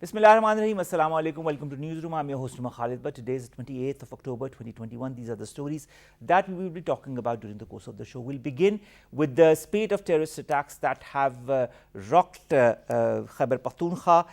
Bismillahirrahmanirrahim. Assalamu alaikum. Welcome to Newsroom. I'm your host, Khalid. But today is 28th of October 2021. These are the stories that we will be talking about during the course of the show. We'll begin with the spate of terrorist attacks that have rocked Khyber Pakhtunkhwa.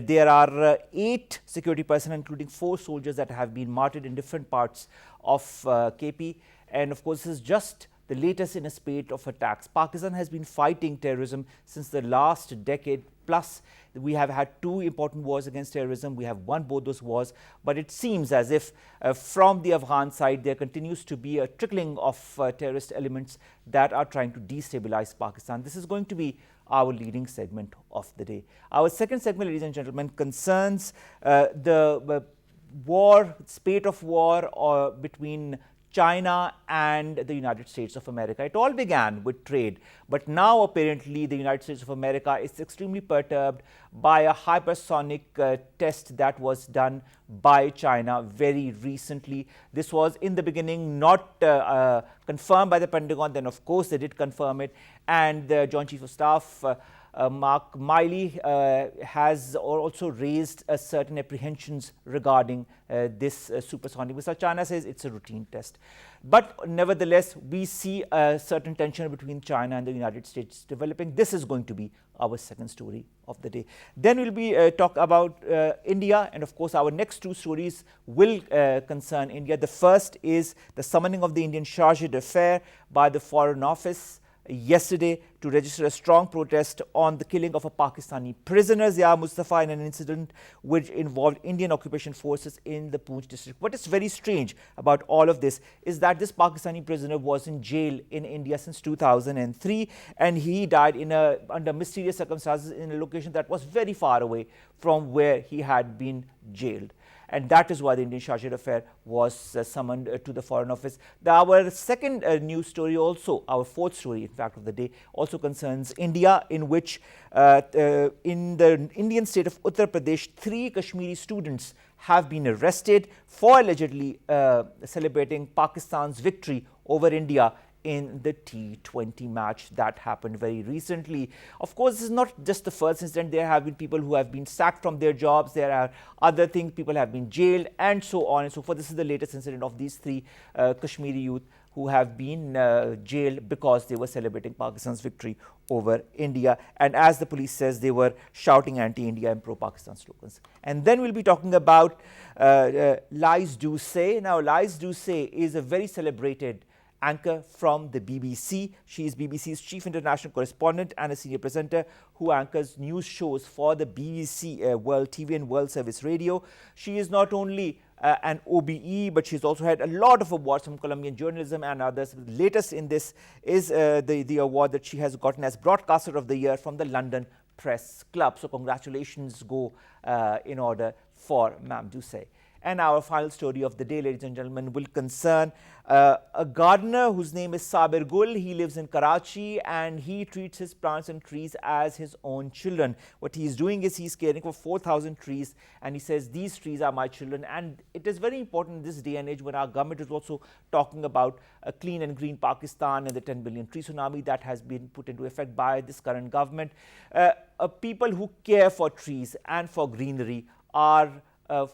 There are 8 security personnel, including 4 soldiers, that have been martyred in different parts of KP. And of course, this is just the latest in a spate of attacks. Pakistan has been fighting terrorism since the last decade plus. We have had 2 important wars against terrorism. We have won both those wars, but it seems as if from the Afghan side there continues to be a trickling of terrorist elements that are trying to destabilize Pakistan. This is going to be our leading segment of the day. Our second segment, ladies and gentlemen, concerns the spate of war between China and the United States of America. It all began with trade, but now apparently the United States of America is extremely perturbed by a hypersonic test that was done by China very recently. This was in the beginning not confirmed by the Pentagon, then of course they did confirm it, and the Joint Chief of Staff Mark Milley has also raised certain apprehensions regarding this supersonic missile. China says it's a routine test. But nevertheless, we see a certain tension between China and the United States developing. This is going to be our second story of the day. Then we'll be talk about India, and of course our next 2 stories will concern India. The first is the summoning of the Indian Charge d'Affaires by the Foreign Office yesterday to register a strong protest on the killing of a Pakistani prisoner, Zia Mustafa, in an incident which involved Indian occupation forces in the Poonch district. What is very strange about all of this is that this Pakistani prisoner was in jail in India since 2003, and he died under mysterious circumstances in a location that was very far away from where he had been jailed. And that is why the Indian Charge d'Affaires was summoned to the Foreign Office. Our second news story also, our fourth story in fact of the day, also concerns India, in which in the Indian state of Uttar Pradesh, 3 Kashmiri students have been arrested for allegedly celebrating Pakistan's victory over India in the T20 match that happened very recently. Of course, this is not just the first incident. There have been people who have been sacked from their jobs. There are other things. People have been jailed and so on and so forth. This is the latest incident of these 3 Kashmiri youth who have been jailed because they were celebrating Pakistan's victory over India. And as the police says, they were shouting anti-India and pro-Pakistan slogans. And then we'll be talking about Lyse Doucet. Now, Lyse Doucet is a very celebrated anchor from the BBC. She is BBC's chief international correspondent and a senior presenter who anchors news shows for the BBC World TV and World Service Radio. She is not only an OBE, but she's also had a lot of awards from Colombian journalism and others. The latest in this is the award that she has gotten as Broadcaster of the Year from the London Press Club. So congratulations go in order for Ma'am Doucet. And our final story of the day, ladies and gentlemen, will concern a gardener whose name is Sabir Gul. He lives in Karachi and he treats his plants and trees as his own children. What he is doing is he's caring for 4,000 trees, and he says these trees are my children. And it is very important in this day and age when our government is also talking about a clean and green Pakistan and the 10 billion tree tsunami that has been put into effect by this current government. People who care for trees and for greenery are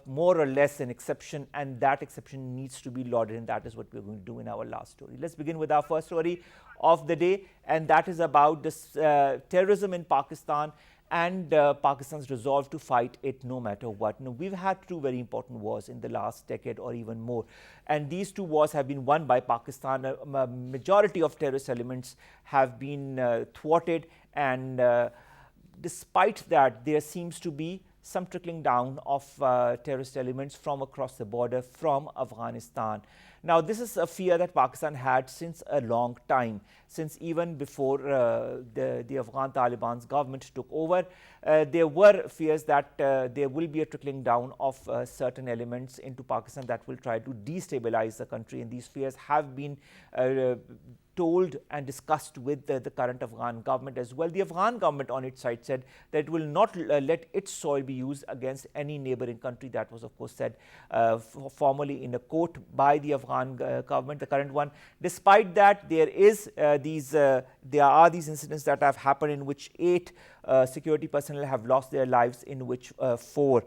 more or less an exception, and that exception needs to be lauded, and that is what we're going to do in our last story. Let's begin with our first story of the day, and that is about this terrorism in Pakistan and Pakistan's resolve to fight it no matter what. Now, we've had 2 very important wars in the last decade or even more, and these 2 wars have been won by Pakistan. A majority of terrorist elements have been thwarted, and despite that, there seems to be some trickling down of terrorist elements from across the border from Afghanistan. Now, this is a fear that Pakistan had since a long time, since even before the Afghan Taliban's government took over. There were fears that there will be a trickling down of certain elements into Pakistan that will try to destabilize the country, and these fears have been told and discussed with the current Afghan government as well. The Afghan government on its side said that it will not let its soil be used against any neighboring country. That was of course said formally in a quote by the Afghan government, the current one. Despite that, there are these incidents that have happened in which 8 security personnel have lost their lives, in which 4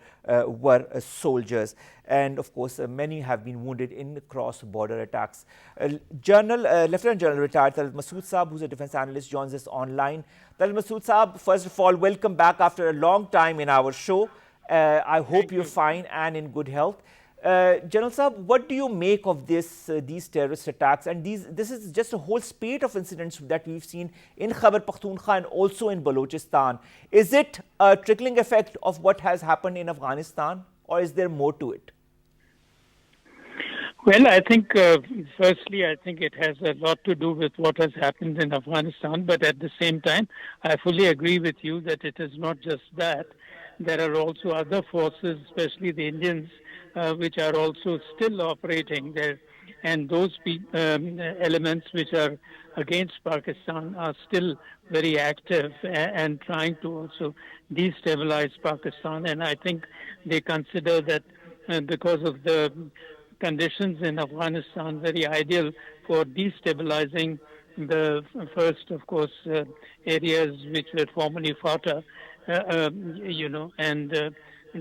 were soldiers, and of course many have been wounded in cross-border attacks. Lieutenant General retired Talat Masood Saab, who's a defense analyst, joins us online. Talat Masood Saab, first of all, welcome back after a long time in our show. I hope you're fine and in good health. General Saab, what do you make of these terrorist attacks? And this is just a whole spate of incidents that we've seen in Khyber Pakhtunkhwa and also in Balochistan. Is it a trickling effect of what has happened in Afghanistan, or is there more to it? Well, I think, firstly, I think it has a lot to do with what has happened in Afghanistan. But at the same time, I fully agree with you that it is not just that. There are also other forces, especially the Indians, which are also still operating there. And those elements which are against Pakistan are still very active and trying to also destabilize Pakistan. And I think they consider that because of the conditions in Afghanistan, very ideal for destabilizing the first, of course, areas which were formerly foughter, and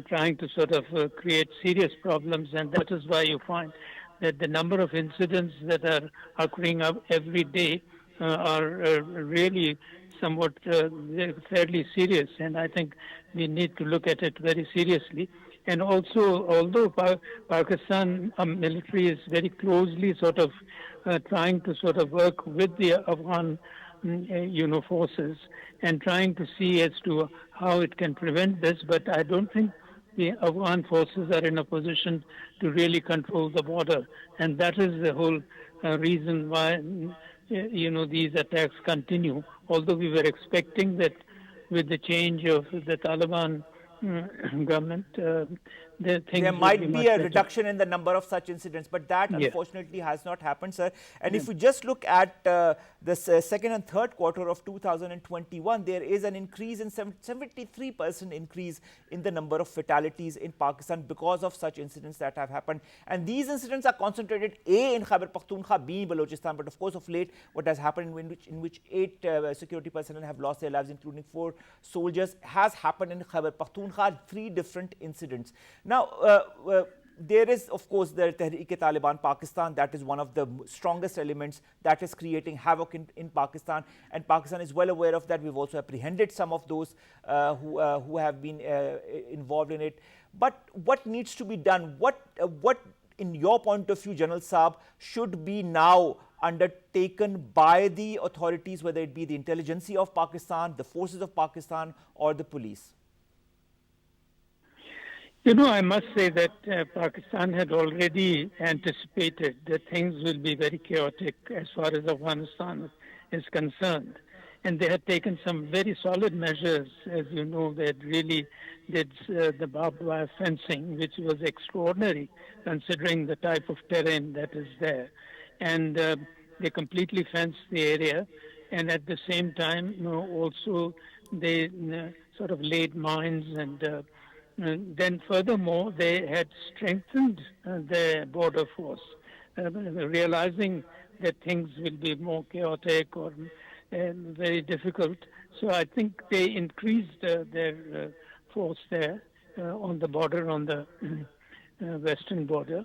trying to sort of create serious problems. And that is why you find that the number of incidents that are occurring up every day are really somewhat fairly serious. And I think we need to look at it very seriously. And also, although Pakistan military is very closely sort of trying to sort of work with the Afghan forces and trying to see as to how it can prevent this, but I don't think the Afghan forces are in a position to really control the border. And that is the whole reason why, these attacks continue. Although we were expecting that with the change of the Taliban government, there might be a reduction in the number of such incidents, but that unfortunately has not happened, sir. And if we just look at the second and third quarter of 2021, there is an increase in 73% increase in the number of fatalities in Pakistan because of such incidents that have happened. And these incidents are concentrated in Khyber Pakhtunkhwa, B in Balochistan, but of course of late what has happened in which 8 security personnel have lost their lives, including 4 soldiers, has happened in Khyber Pakhtunkhwa, 3 different incidents. Now, there is, of course, the Tehreek-e-Taliban Pakistan. That is one of the strongest elements that is creating havoc in Pakistan. And Pakistan is well aware of that. We've also apprehended some of those who have been involved in it. But what needs to be done? What, in your point of view, General Saab, should be now undertaken by the authorities, whether it be the intelligentsia of Pakistan, the forces of Pakistan, or the police? I must say that Pakistan had already anticipated that things will be very chaotic as far as Afghanistan is concerned. And they had taken some very solid measures. As you know, they had really did the barbed wire fencing, which was extraordinary considering the type of terrain that is there. And they completely fenced the area. And at the same time, also they sort of laid mines and then furthermore, they had strengthened their border force, realizing that things will be more chaotic or very difficult. So I think they increased their force there on the border, on the western border.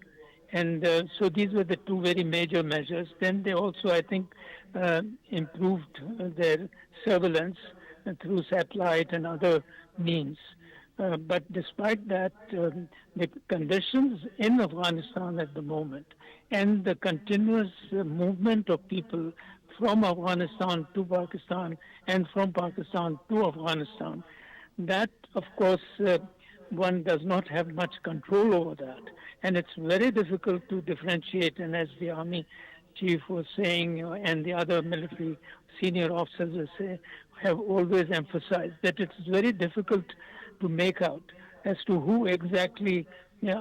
And so these were the 2 very major measures. Then they also, I think, improved their surveillance through satellite and other means. But despite that, the conditions in Afghanistan at the moment and the continuous movement of people from Afghanistan to Pakistan and from Pakistan to Afghanistan, that, of course, one does not have much control over that. And it's very difficult to differentiate. And as the army chief was saying, and the other military senior officers have always emphasized that it's very difficult to make out as to who exactly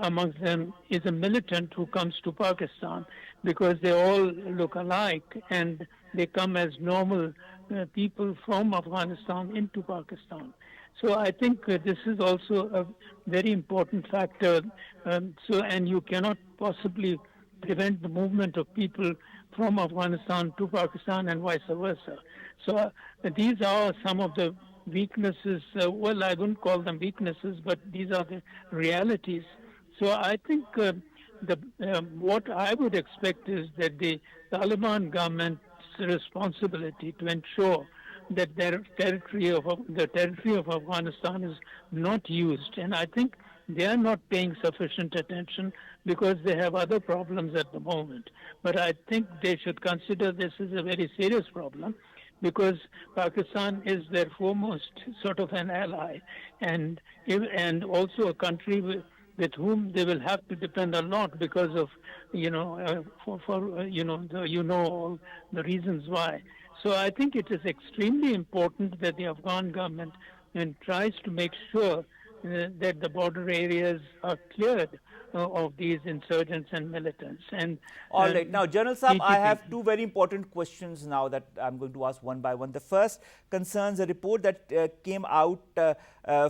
amongst them is a militant who comes to Pakistan, because they all look alike and they come as normal people from Afghanistan into Pakistan. So I think this is also a very important factor. And you cannot possibly prevent the movement of people from Afghanistan to Pakistan and vice versa. So these are some of the weaknesses. Well, I wouldn't call them weaknesses, but these are the realities. So I think what I would expect is that the Taliban government's responsibility to ensure that the territory of Afghanistan is not used, and I think they are not paying sufficient attention because they have other problems at the moment. But I think they should consider this as a very serious problem, because Pakistan is their foremost sort of an ally, and also a country with whom they will have to depend a lot because of all the reasons why. So I think it is extremely important that the Afghan government tries to make sure that the border areas are cleared of these insurgents and militants. And all right. Now, General Saab, I TTP. have two very important questions now that I'm going to ask one by one. The first concerns a report that came out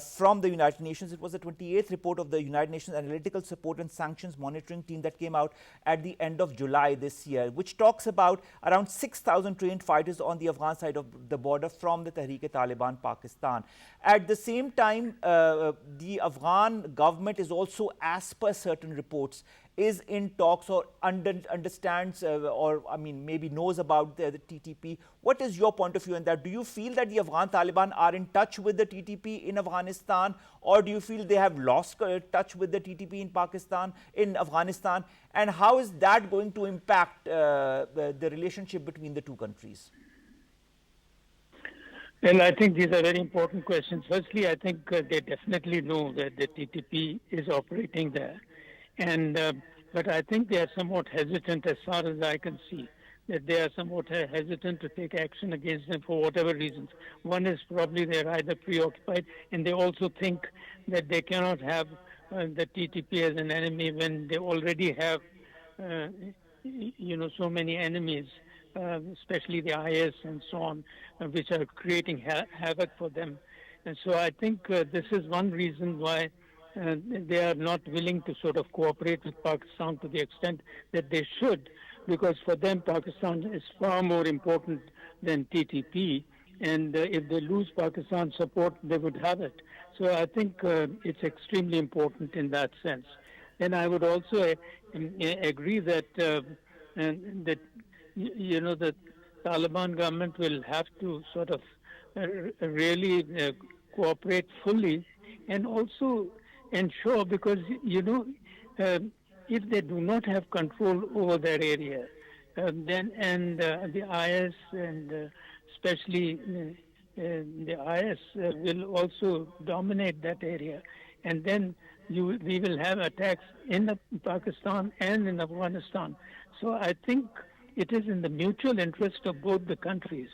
from the United Nations. It was the 28th report of the United Nations Analytical Support and Sanctions Monitoring Team that came out at the end of July this year, which talks about around 6,000 trained fighters on the Afghan side of the border from the Tehreek-e-Taliban Pakistan. At the same time, the Afghan government is also, as per certain reports, is in talks or understands maybe knows about the TTP. What is your point of view on that? Do you feel that the Afghan Taliban are in touch with the TTP in Afghanistan, or do you feel they have lost touch with the TTP in Afghanistan? And how is that going to impact the relationship between the two countries? Well, I think these are very important questions. Firstly, I think they definitely know that the TTP is operating there. But I think they are somewhat hesitant, as far as I can see, that they are somewhat hesitant to take action against them for whatever reasons. One is probably they're either preoccupied, and they also think that they cannot have the TTP as an enemy when they already have, so many enemies, especially the IS and so on, which are creating havoc for them. And so I think this is one reason why they are not willing to sort of cooperate with Pakistan to the extent that they should, because for them Pakistan is far more important than TTP, and if they lose Pakistan's support, they would have it. So I think it's extremely important in that sense. And I would also agree that the Taliban government will have to sort of really cooperate fully, and also ensure, because if they do not have control over their area, then the IS and especially the IS will also dominate that area, and then we will have attacks in Pakistan and in Afghanistan. So I think it is in the mutual interest of both the countries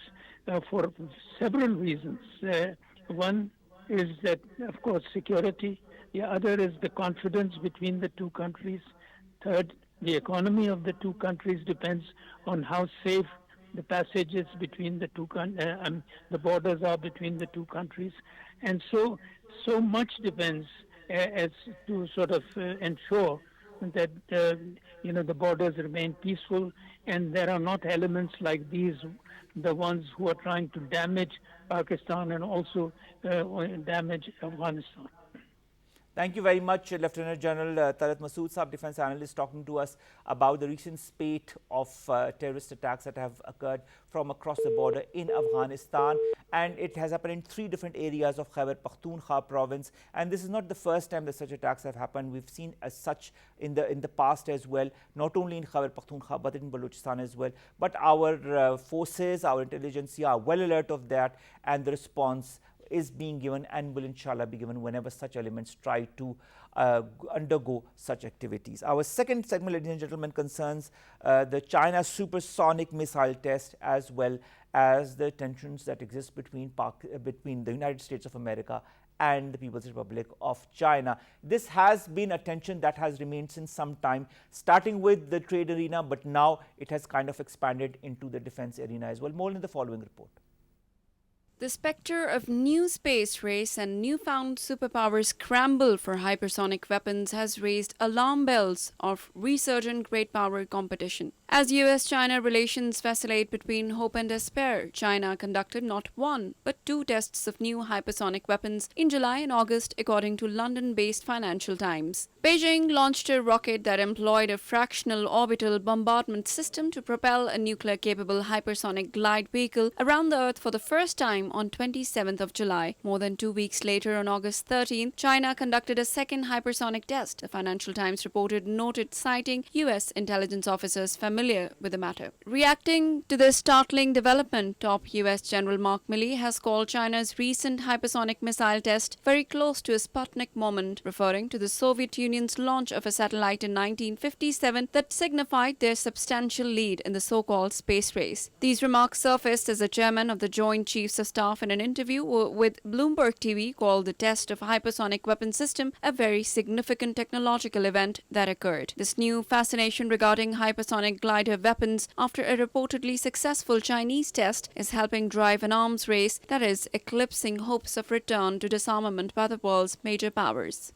for several reasons. One is that, of course, security. The other is the confidence between the two countries. Third, the economy of the two countries depends on how safe the passages between the two the borders are between the two countries. And so much depends as to sort of ensure that the borders remain peaceful, and there are not elements like these, the ones who are trying to damage Pakistan and also damage Afghanistan. Thank you very much, Lieutenant General Talat Masood, Defense Analyst, talking to us about the recent spate of terrorist attacks that have occurred from across the border in Afghanistan. And it has happened in 3 different areas of Khyber Pakhtunkhwa province. And this is not the first time that such attacks have happened. We've seen as such in the past as well, not only in Khyber Pakhtunkhwa but in Balochistan as well. But our forces, our intelligentsia are well alert of that, and the response is being given and will inshallah be given whenever such elements try to undergo such activities. Our second segment, ladies and gentlemen, concerns the China supersonic missile test, as well as the tensions that exist between the United States of America and the People's Republic of China. This has been a tension that has remained since some time, starting with the trade arena, but now it has kind of expanded into the defense arena as well. More in the following report. The specter of new space race and newfound superpowers scramble for hypersonic weapons has raised alarm bells of resurgent great power competition. As US-China relations vacillate between hope and despair, China conducted not one but two tests of new hypersonic weapons in July and August, according to London-based Financial Times. Beijing launched a rocket that employed a fractional orbital bombardment system to propel a nuclear-capable hypersonic glide vehicle around the Earth for the first time on 27th of July. More than 2 weeks later, on August 13th, China conducted a second hypersonic test, a Financial Times reported, noted, citing US intelligence officers familiar with the matter. Reacting to this startling development, top US General Mark Milley has called China's recent hypersonic missile test very close to a Sputnik moment, referring to the Soviet Union's launch of a satellite in 1957 that signified their substantial lead in the so-called space race. These remarks surfaced as the chairman of the Joint Chiefs of Staff in an interview with Bloomberg TV called the test of hypersonic weapon system a very significant technological event that occurred. This new fascination regarding hypersonic glider weapons after a reportedly successful Chinese test is helping drive an arms race that is eclipsing hopes of return to disarmament by the world's major powers.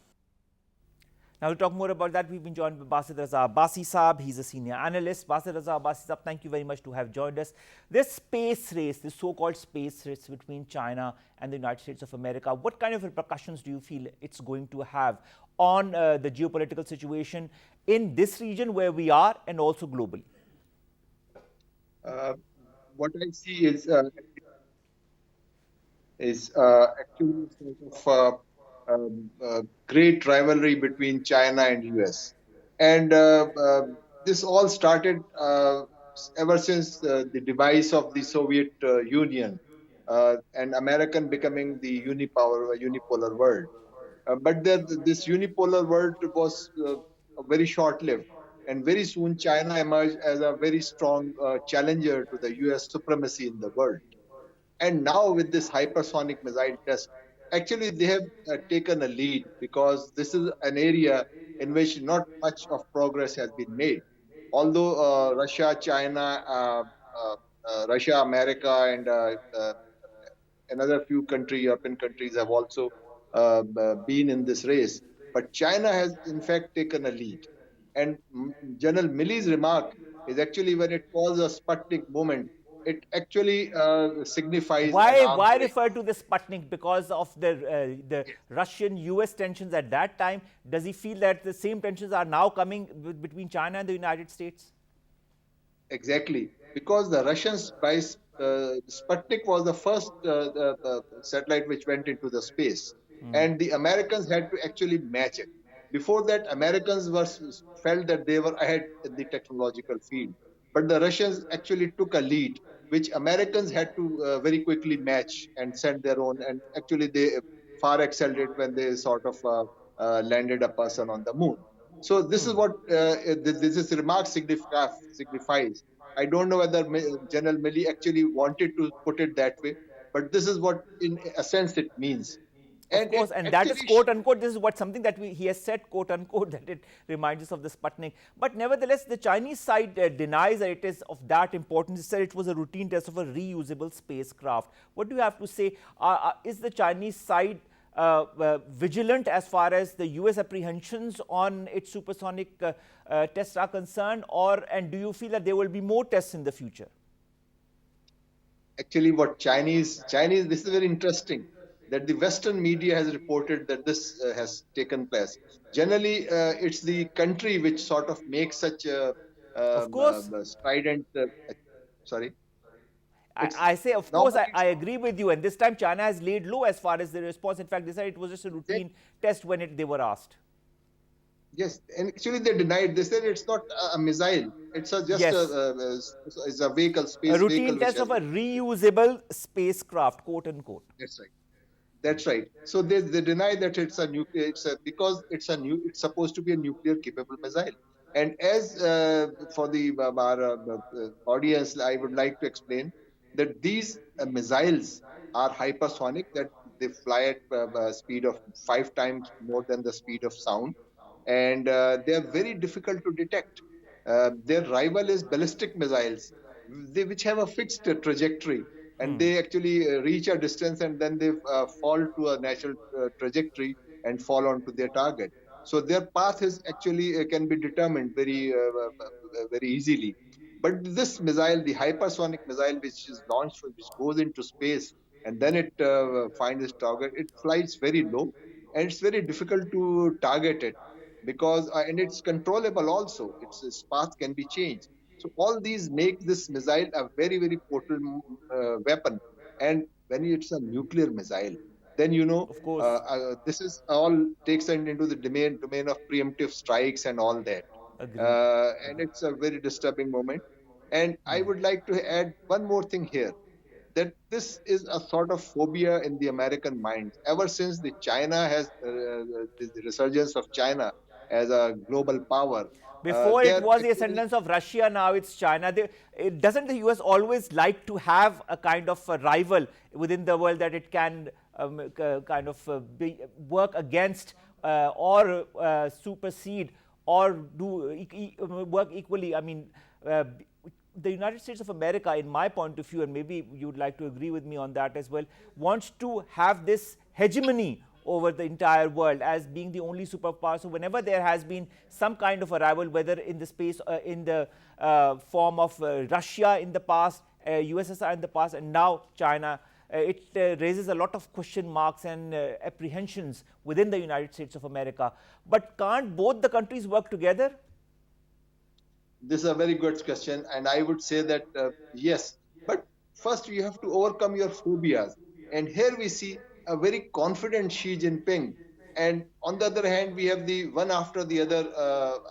Now, to talk more about that, we've been joined by Basit Raza Abbasi Saab. He's a senior analyst. Basit Raza Abbasi Saab, thank you very much to have joined us. This space race, this so-called space race between China and the United States of America, what kind of repercussions do you feel it's going to have on the geopolitical situation in this region where we are and also globally? What I see is actually sort of great rivalry between China and US, and this all started ever since the demise of the Soviet Union and American becoming the unipolar world. But this unipolar world was very short-lived, and very soon China emerged as a very strong challenger to the US supremacy in the world. And now with this hypersonic missile test, actually they have taken a lead, because this is an area in which not much of progress has been made. Although Russia, China, Russia, America, and another few European countries have also been in this race, but China has in fact taken a lead. And General Milley's remark is actually, when it was a Sputnik moment, it actually signifies. Why refer to the Sputnik? Because of the Russian-US tensions at that time? Does he feel that the same tensions are now coming between China and the United States? Exactly, because the Russians, by Sputnik was the first satellite which went into the space, and the Americans had to actually match it. Before that, Americans felt that they were ahead in the technological field, but the Russians actually took a lead, which Americans had to very quickly match and send their own, and actually they far excelled it when they sort of landed a person on the moon. So this is what this remark signifies. I don't know whether General Milley actually wanted to put it that way, but this is what, in a sense, it means. Of course, and that is quote unquote, this is what something that he has said quote unquote, that it reminds us of the Sputnik. But nevertheless, the Chinese side denies that it is of that importance. It said it was a routine test of a reusable spacecraft. What do you have to say? Is the Chinese side vigilant as far as the US apprehensions on its supersonic tests are concerned, and do you feel that there will be more tests in the future? Actually, what Chinese, this is very interesting, that the Western media has reported that this has taken place. Generally, it's the country which sort of makes such a strident. Sorry. I say, of course, I agree with you. And this time, China has laid low as far as the response. In fact, they said it was just a routine test when they were asked. Yes, and actually they denied. They said it's not a missile. It's just a vehicle, space vehicle. A routine test of a reusable spacecraft, quote unquote. That's right. That's right. So they deny that it's a nuclear. Because it's supposed to be a nuclear capable missile. And as for the our audience, I would like to explain that these missiles are hypersonic. That they fly at a speed of 5 times more than the speed of sound, and they are very difficult to detect. Their rival is ballistic missiles, which have a fixed trajectory, and they actually reach a distance and then they fall to a natural trajectory and fall onto their target. So their path is actually can be determined very easily. But this missile, the hypersonic missile, which is launched, which goes into space and then it finds its target, it flies very low, and it's very difficult to target it because and it's controllable also. Its path can be changed. So all these make this missile a very potent weapon. And when it's a nuclear missile, then Of course, this is all takes into the domain of preemptive strikes and all that. agreed. And it's a very disturbing moment. And I would like to add one more thing here, that this is a sort of phobia in the American mind. Ever since the China has the resurgence of China as a global power, Before it they're was the actually ascendance of Russia, now it's China. Doesn't the US always like to have a kind of a rival within the world that it can kind of work against or supersede or work equally? I mean, the United States of America, in my point of view, and maybe you'd like to agree with me on that as well, wants to have this hegemony over the entire world as being the only superpower. So whenever there has been some kind of a rival, whether in the space in the form of Russia in the past, USSR in the past, and now China, it raises a lot of question marks and apprehensions within the United States of America. But can't both the countries work together? This is a very good question, and I would say that yes, but first you have to overcome your phobias. And here we see a very confident Xi Jinping, and on the other hand, we have the one after the other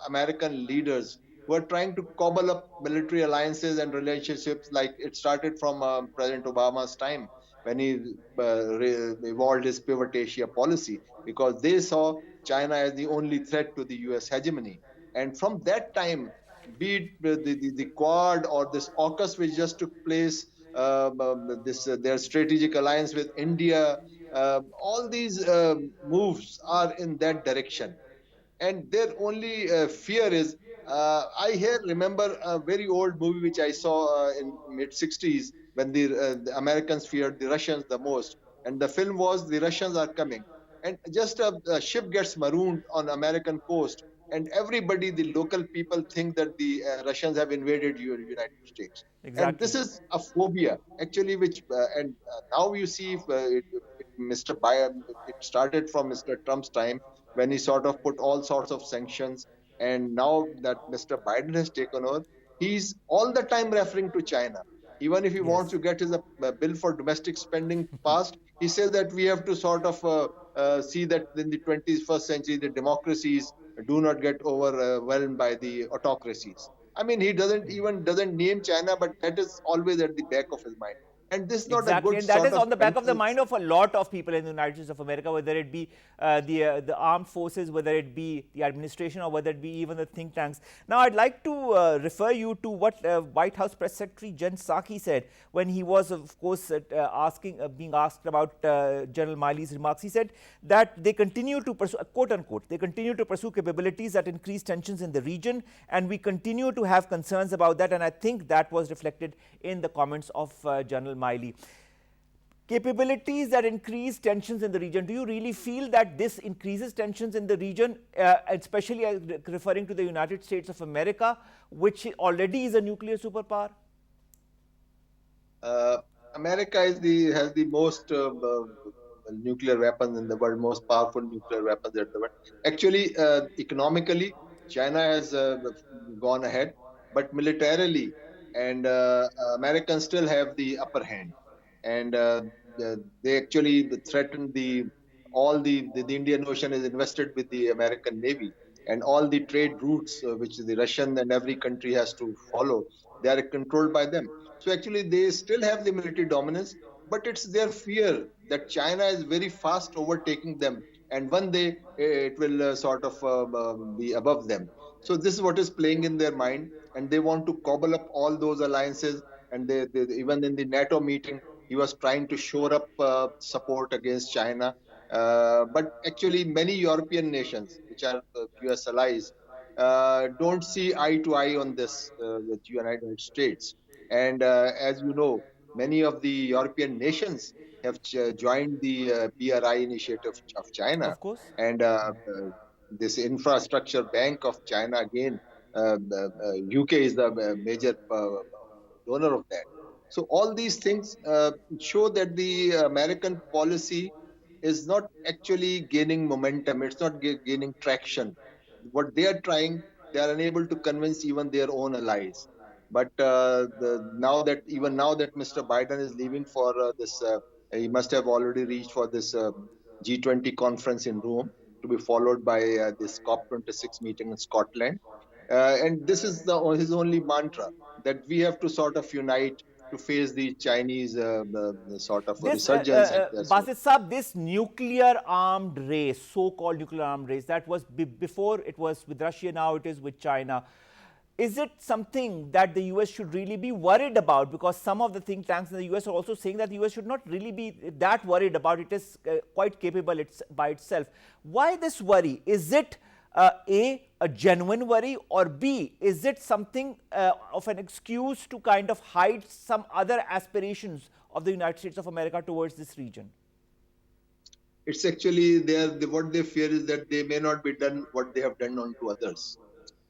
American leaders who are trying to cobble up military alliances and relationships. Like it started from President Obama's time when he evolved his pivot Asia policy, because they saw China as the only threat to the U.S. hegemony. And from that time, be it the Quad or this Waqas, which just took place, this their strategic alliance with India, all these moves are in that direction. And their only fear is, I here remember a very old movie which I saw in mid 60s when the Americans feared the Russians the most, and the film was The Russians Are Coming. And just a ship gets marooned on American coast, and everybody, the local people, think that the Russians have invaded United States. And this Exactly. is a phobia actually, which and now you see Mr. Biden, it started from Mr. Trump's time when he sort of put all sorts of sanctions. And now that Mr. Biden has taken over, he's all the time referring to China. Even if he wants Yes. to get his bill for domestic spending passed, he says that we have to sort of see that in the 21st century, the democracies do not get overwhelmed by the autocracies. I mean, he doesn't name China, but that is always at the back of his mind. And this is not a Exactly, good and that sort is of on the back of the mental. mind of a lot of people in the United States of America, whether it be the armed forces, whether it be the administration, or whether it be even the think tanks. Now, I'd like to refer you to what White House Press Secretary Jen Psaki said when he was, of course, being asked about General Milley's remarks. He said that they continue to pursue, quote unquote, they continue to pursue capabilities that increase tensions in the region, and we continue to have concerns about that. And I think that was reflected in the comments of General Milley. Capabilities that increase tensions in the region. Do you really feel that this increases tensions in the region, especially referring to the United States of America, which already is a nuclear superpower? Uh, America has the most nuclear weapons in the world, most powerful nuclear weapons in the world. Actually, economically, China has gone ahead, but militarily, and Americans still have the upper hand. And they actually threatened the Indian Ocean is invested with the American Navy, and all the trade routes which the Russian and every country has to follow, they are controlled by them. So actually, they still have the military dominance, but it's their fear that China is very fast overtaking them, and one day it will sort of be above them. So this is what is playing in their mind, and they want to cobble up all those alliances. And even in the NATO meeting, he was trying to shore up support against China. But actually, many European nations, which are US allies, don't see eye to eye on this with United States. And as you know, many of the European nations have joined the BRI initiative of China, Of course. and this infrastructure bank of China again. UK is the major donor of that. So all these things show that the American policy is not actually gaining momentum. It's not gaining traction. What they are trying, they are unable to convince even their own allies. But now that Mr. Biden is leaving for he must have already reached for this G20 conference in Rome, to be followed by this COP26 meeting in Scotland. And this is his only mantra, that we have to sort of unite to face the Chinese the sort of This, resurgence. And Basit Saab, this nuclear armed race, so-called nuclear armed race, that was before it was with Russia, now it is with China. Is it something that the US should really be worried about? Because some of the think tanks in the US are also saying that the US should not really be that worried about it. It is quite capable by itself. Why this worry? Is it a genuine worry, or B, is it something of an excuse to kind of hide some other aspirations of the United States of America towards this region? it's actually what they fear is that they may not be done what they have done unto others.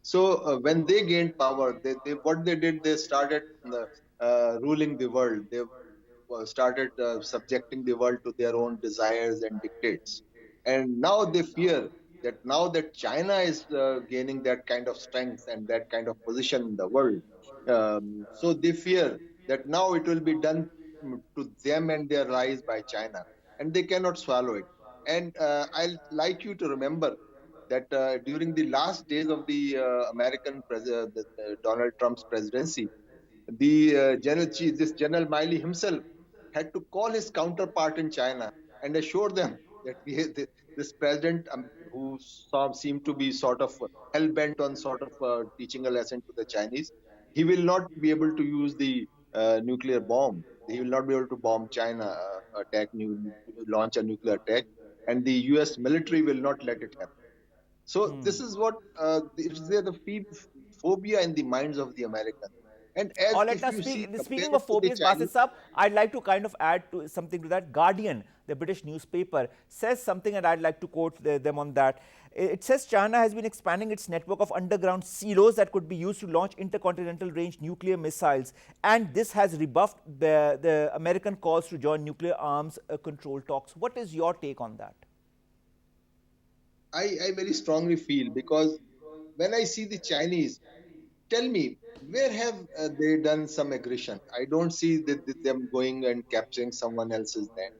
So when they gained power, what they did, they started ruling the world. They started subjecting the world to their own desires and dictates. And now they fear that now that China is gaining that kind of strength and that kind of position in the world, so they fear that now it will be done to them and their allies by China, and they cannot swallow it. And I'd like you to remember that during the last days of the American Donald Trump's presidency, the this General Miley himself had to call his counterpart in China and assure them that this president, who seemed to be sort of hell bent on sort of teaching a lesson to the Chinese, he will not be able to use the nuclear bomb. He will not be able to bomb China, launch a nuclear attack, and the US military will not let it happen. So this is what is there, the phobia in the minds of the Americans. And as Or let if us you see, speak, compare speaking it of to the phobias, Basit Chinese, Saab, I'd like to kind of add to something to that. Guardian, the British newspaper, says something, and I'd like to quote them on that. It says China has been expanding its network of underground silos that could be used to launch intercontinental range nuclear missiles, and this has rebuffed the American calls to join nuclear arms control talks. What is your take on that? I very strongly feel, because when I see the Chinese, tell me, where have they done some aggression? I don't see them going and capturing someone else's land.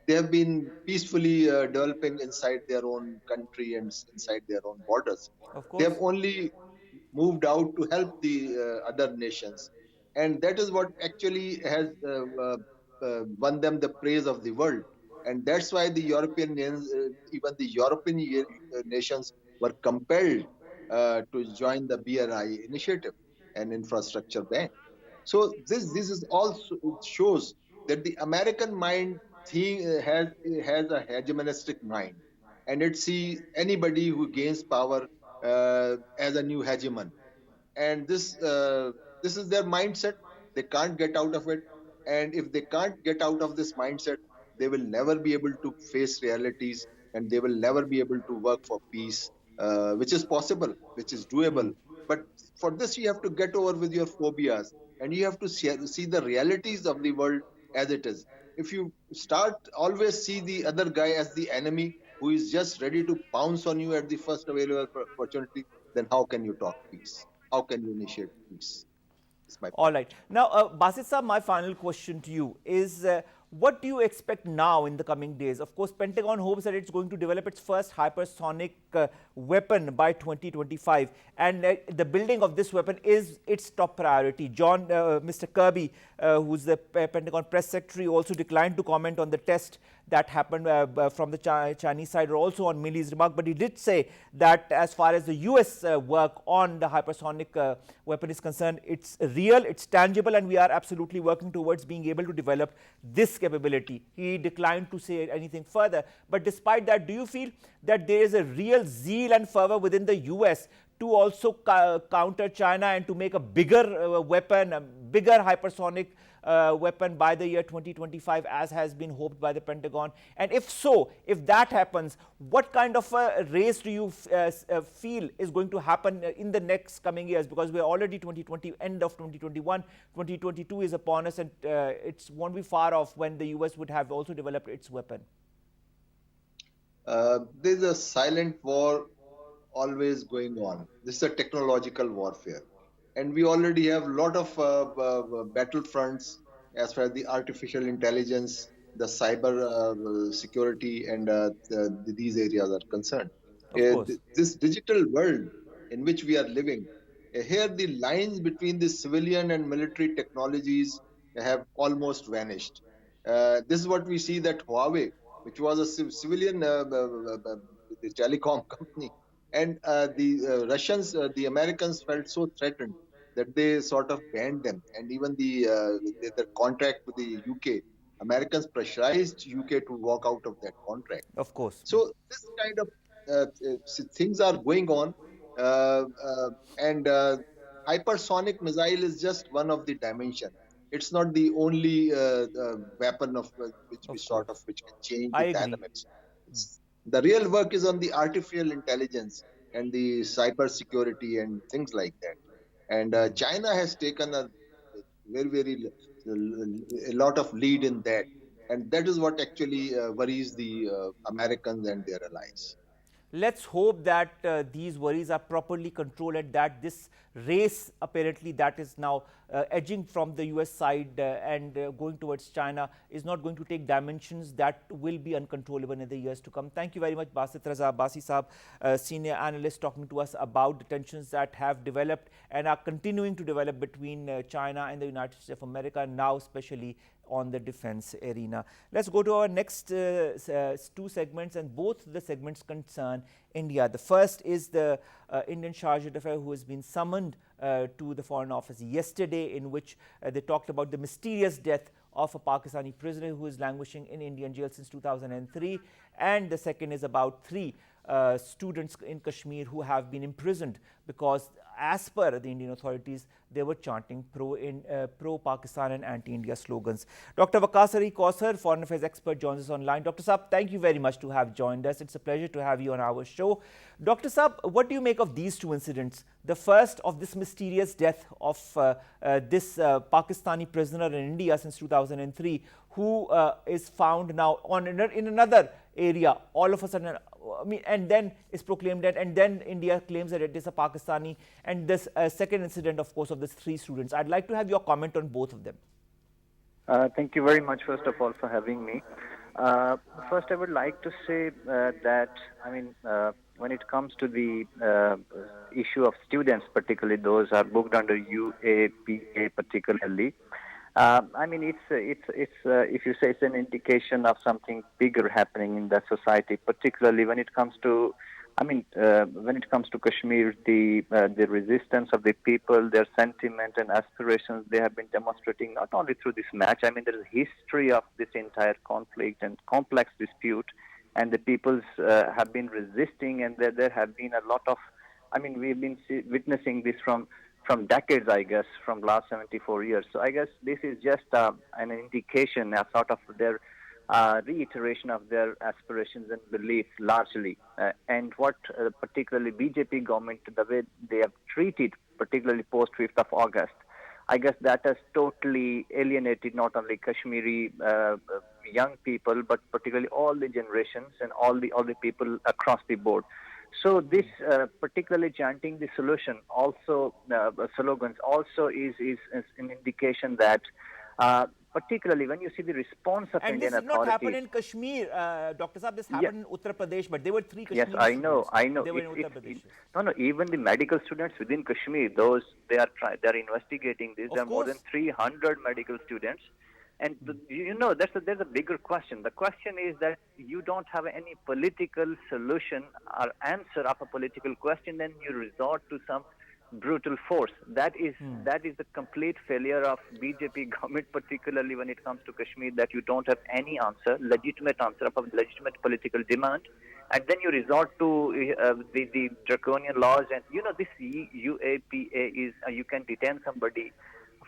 They have been peacefully developing inside their own country and inside their own borders. Of They have course. only moved out to help the other nations, and that is what actually has won them the praise of the world. And that's why even the European nations were compelled to join the BRI initiative and infrastructure bank. So this is also shows that the American mind has a hegemonistic mind, and it sees anybody who gains power as a new hegemon. And this is their mindset. They can't get out of it, and if they can't get out of this mindset, they will never be able to face realities, and they will never be able to work for peace, which is possible, which is doable. But for this, you have to get over with your phobias, and you have to see the realities of the world as it is. If you start always see the other guy as the enemy who is just ready to pounce on you at the first available opportunity, then how can you talk peace? How can you initiate peace? Is my All point. right. Now, Basit Saab, my final question to you is, What do you expect now in the coming days? Of course, Pentagon hopes that it's going to develop its first hypersonic weapon by 2025, and the building of this weapon is its top priority. Mr. Kirby, who's the Pentagon press secretary, also declined to comment on the test that happened from the Chinese side, or also on Milley's remark, but he did say that as far as the US work on the hypersonic weapon is concerned, it's real, it's tangible, and we are absolutely working towards being able to develop this capability. He declined to say anything further. But despite that, do you feel that there is a real zeal and fervor within the US to also counter China and to make a bigger weapon, a bigger hypersonic weapon by the year 2025, as has been hoped by the Pentagon? And if so, if that happens, what kind of a race do you feel is going to happen in the next coming years? Because we're already 2020, end of 2021, 2022 is upon us, and it won't be far off when the US would have also developed its weapon. There's a silent war always going on. This is a technological warfare. And we already have a lot of battlefronts as far as the artificial intelligence, the cyber security, and these areas are concerned. Of course. This digital world in which we are living, here the lines between the civilian and military technologies have almost vanished. This is what we see, that Huawei, which was a civilian the telecom company, and the Russians, the Americans felt so threatened that they sort of banned them. And even the contract with the UK, Americans pressurized UK to walk out of that contract. Of course. So this kind of things are going on. And hypersonic missile is just one of the dimensions. It's not the only weapon which can change the dynamics. The real work is on the artificial intelligence and the cyber security and things like that. And China has taken a lot of lead in that. And that is what actually worries the Americans and their allies. Let's hope that these worries are properly controlled, and that this race apparently that is now edging from the US side and going towards China is not going to take dimensions that will be uncontrollable in the years to come. Thank you very much, Basit. Raza, Abbasi Saab, senior analyst, talking to us about the tensions that have developed and are continuing to develop between China and the United States of America, now especially on the defense arena. Let's go to our next two segments, and both the segments concern India. The first is the Indian Charge d'Affaires, who has been summoned to the Foreign Office yesterday, in which they talked about the mysterious death of a Pakistani prisoner who is languishing in Indian jail since 2003. And the second is about three students in Kashmir who have been imprisoned because, as per the Indian authorities, they were chanting pro-Pakistan and anti-India slogans. Dr. Waqas Kausar, Foreign Affairs expert, joins us online. Dr. Saab, thank you very much to have joined us. It's a pleasure to have you on our show. Dr. Saab, what do you make of these two incidents? The first, of this mysterious death of this Pakistani prisoner in India since 2003, who is found now in another area all of a sudden, and then is proclaimed dead, and then India claims that it is a Pakistani, and this second incident, of course, of these three students. I'd like to have your comment on both of them. Thank you very much, first of all, for having me. First, I would like to say that, when it comes to the issue of students, particularly those are booked under UAPA particularly, it's if you say it's an indication of something bigger happening in the society, particularly when it comes to, when it comes to Kashmir, the resistance of the people, their sentiment and aspirations, they have been demonstrating not only through this match. There is a history of this entire conflict and complex dispute, and the peoples have been resisting, and there have been a lot of, we've been witnessing this from decades, I guess, from last 74 years. So I guess this is just an indication, a sort of their reiteration of their aspirations and beliefs largely. And what particularly BJP government, the way they have treated, particularly post 5th of August, I guess that has totally alienated not only Kashmiri young people, but particularly all the generations and all the people across the board. So this particularly chanting the solution also slogans also is an indication that particularly when you see the response of And Indian this did not happen authorities. in Kashmir, Dr. Saab. This happened in Uttar Pradesh, but there were 3 Yes, Kashmiri I know, students. I know. They were in Uttar Pradesh. No, even the medical students within Kashmir, those they are investigating this. There Of are more than course. 300 medical students, and there's a bigger question. The question is that you don't have any political solution or answer of a political question, then you resort to some brutal force. That is the complete failure of BJP government, particularly when it comes to Kashmir, that you don't have any answer, legitimate answer of a legitimate political demand, and then you resort to the draconian laws. And this UAPA is you can detain somebody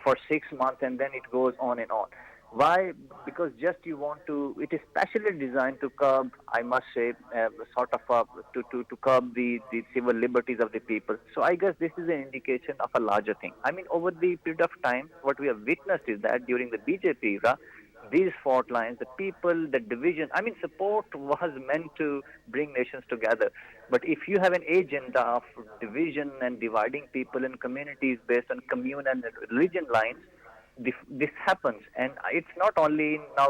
for 6 months and then it goes on and on. Why? Because just you want to. It is specially designed to curb, I must say, to curb the civil liberties of the people. So I guess this is an indication of a larger thing. I mean, over the period of time, what we have witnessed is that during the BJP era, these fault lines, the people, the division. I mean, support was meant to bring nations together. But if you have an agenda of division and dividing people and communities based on commune and religion lines, this happens. And it's not only now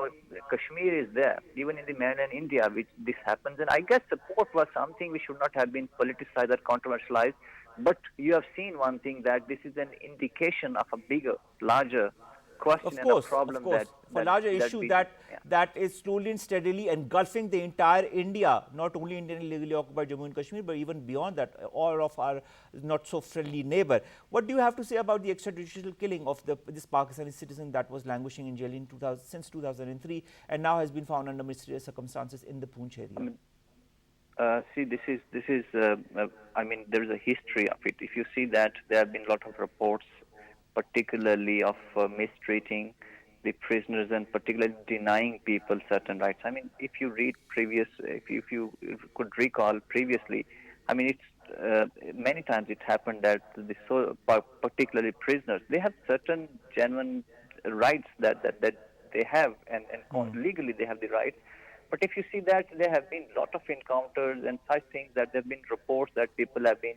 Kashmir is there, even in the mainland India, which this happens. And I guess support was something which should not have been politicized or controversialized. But you have seen one thing, that this is an indication of a bigger, larger question and a problem for larger issue that is slowly and steadily engulfing the entire India, not only Indian illegally occupied Jammu and Kashmir, but even beyond that, all of our not so friendly neighbor. What do you have to say about the extrajudicial killing of this Pakistani citizen that was languishing in jail since 2003 and now has been found under mysterious circumstances in the Poonch area? See, this is. I mean, there is a history of it. If you see that there have been a lot of reports, particularly of mistreating the prisoners and particularly denying people certain rights. I mean, if you read if you could recall previously, I mean, it's many times it happened that particularly prisoners, they have certain genuine rights that they have, and legally they have the rights. But if you see that there have been a lot of encounters and such things, that there have been reports that people have been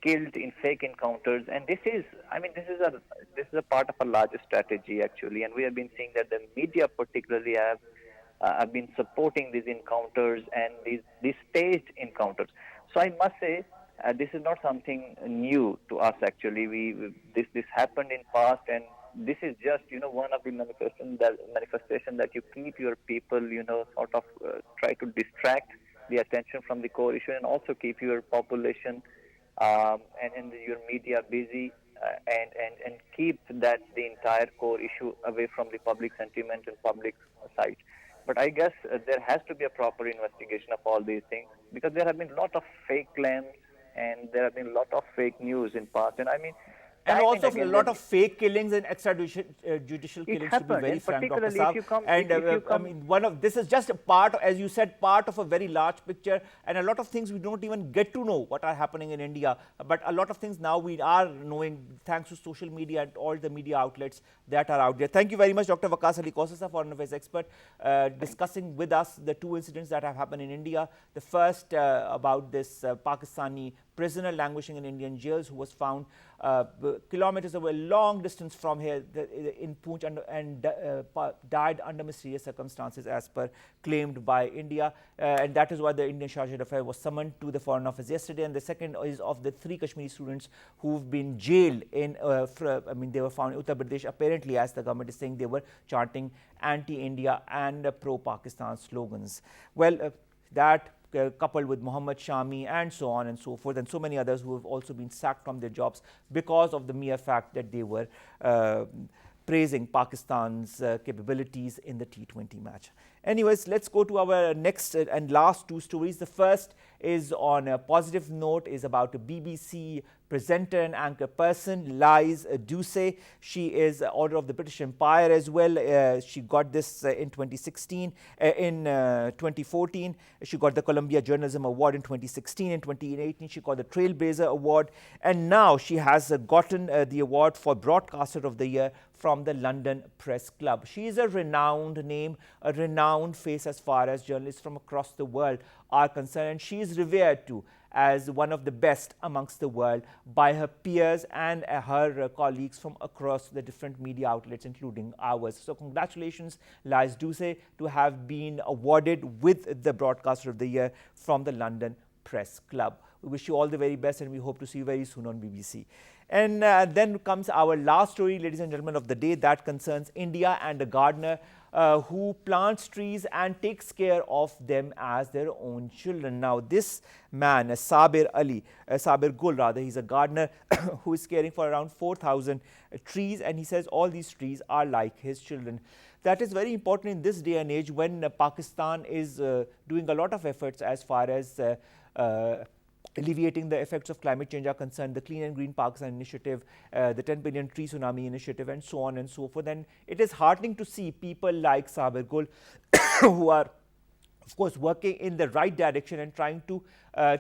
killed in fake encounters, and this is a part of a larger strategy actually, and we have been seeing that the media particularly have been supporting these encounters and these staged encounters. So I must say this is not something new to us actually. This happened in past, and this is just one of the manifestation that you keep your people sort of try to distract the attention from the core issue, and also keep your population and your media busy, and keep the entire core issue away from the public sentiment and public sight. But I guess there has to be a proper investigation of all these things, because there have been a lot of fake claims and there have been a lot of fake news in past. And I mean, and also a lot of fake killings and extrajudicial killings, to be very frank, Dr. Saab. I mean, this is just a part, as you said, part of a very large picture, and a lot of things we don't even get to know what are happening in India. But a lot of things now we are knowing thanks to social media and all the media outlets that are out there. Thank you very much, Dr. Waqas Ali Kausar, foreign affairs expert, discussing with us the 2 incidents that have happened in India. The first about this Pakistani prisoner languishing in Indian jails who was found kilometers away, long distance from here in Poonch, and died under mysterious circumstances as per claimed by India, and that is why the Indian Charge d'Affaires was summoned to the Foreign Office yesterday. And the second is of the 3 Kashmiri students who've been jailed in they were found in Uttar Pradesh. Apparently, as the government is saying, they were chanting anti-India and pro-Pakistan slogans. Well, that coupled with Muhammad Shami and so on and so forth, and so many others who have also been sacked from their jobs because of the mere fact that they were praising Pakistan's capabilities in the T20 match. Anyways, let's go to our next and last 2 stories. The first is on a positive note, is about a BBC presenter and anchor person, Lyse Doucet. She is Order of the British Empire as well. She got this in 2016. In 2014, she got the Columbia Journalism Award in 2016. In 2018, she got the Trailblazer Award. And now she has gotten the award for Broadcaster of the Year from the London Press Club. She is a renowned name, a renowned renowned face as far as journalists from across the world are concerned, and she is revered too as one of the best amongst the world by her peers and her colleagues from across the different media outlets, including ours. So congratulations, Lyse Doucet, to have been awarded with the Broadcaster of the Year from the London Press Club. We wish you all the very best, and we hope to see you very soon on BBC. And then comes our last story, ladies and gentlemen, of the day, that concerns India and a gardener who plants trees and takes care of them as their own children. Now, this man, Sabir Gul rather, he's a gardener who is caring for around 4,000 trees, and he says all these trees are like his children. That is very important in this day and age when Pakistan is doing a lot of efforts as far as alleviating the effects of climate change are concerned, the Clean and Green Pakistan initiative, the 10 billion tree tsunami initiative, and so on and so forth. And it is heartening to see people like Sabir Gul who are, of course, working in the right direction and trying to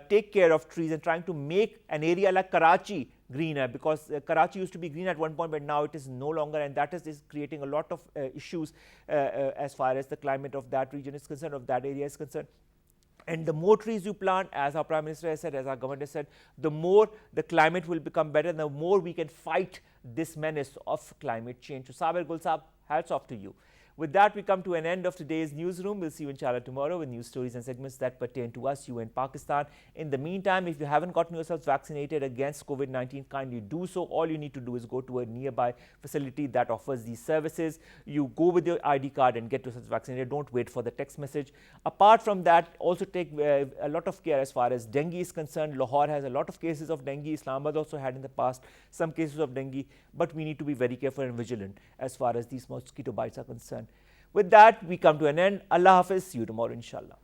take care of trees and trying to make an area like Karachi greener, because Karachi used to be green at one point, but now it is no longer, and that is creating a lot of issues as far as the climate of that region is concerned, of that area is concerned. And the more trees you plant, as our Prime Minister has said, as our government has said, the more the climate will become better, and the more we can fight this menace of climate change. So, Sabir Gul Saab, hats off to you. With that, we come to an end of today's newsroom. We'll see you inshallah tomorrow with news stories and segments that pertain to us, you and Pakistan. In the meantime, if you haven't gotten yourselves vaccinated against COVID-19, kindly do so. All you need to do is go to a nearby facility that offers these services. You go with your ID card and get yourselves vaccinated. Don't wait for the text message. Apart from that, also take a lot of care as far as dengue is concerned. Lahore has a lot of cases of dengue. Islamabad also had in the past some cases of dengue. But we need to be very careful and vigilant as far as these mosquito bites are concerned. With that, we come to an end. Allah Hafiz. See you tomorrow, inshallah.